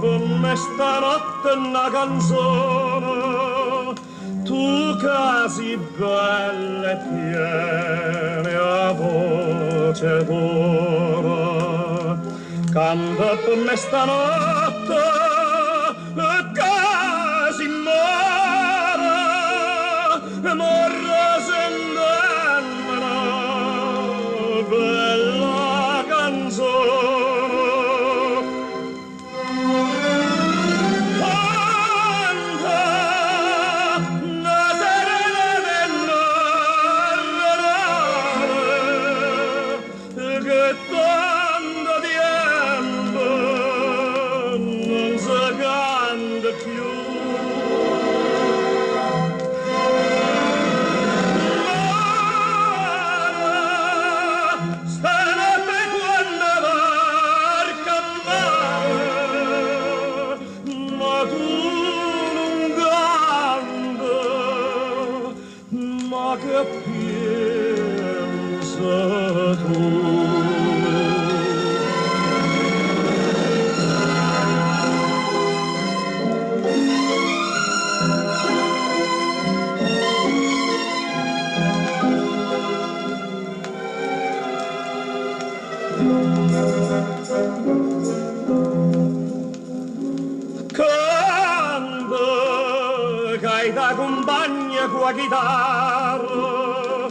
per me stanotte una canzone, tu casi bella e piena a voce d'oro, canta per me stanotte casi morra sentendo bella canzone. Canta una serena del che tanto tempo non si canta più. Che pensa tu? Canta che hai da compagna con la chitarra,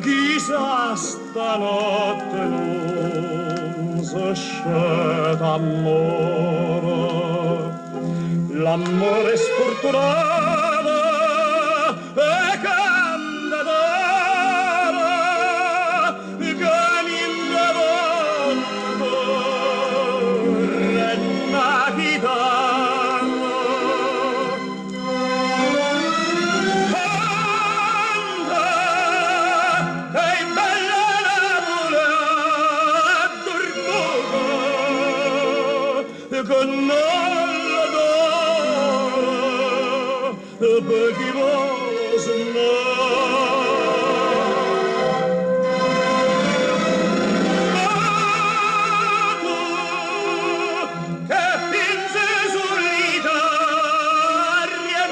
chissà stanotte non si sceta amore, l'amore è sfortunato e canta d'oro, che ninna volta renna chitarra. Con non l'adoro per chi vuole no. Ma tu che pinze solitaria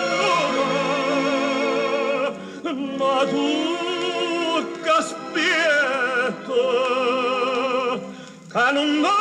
ma tu che aspetta che non va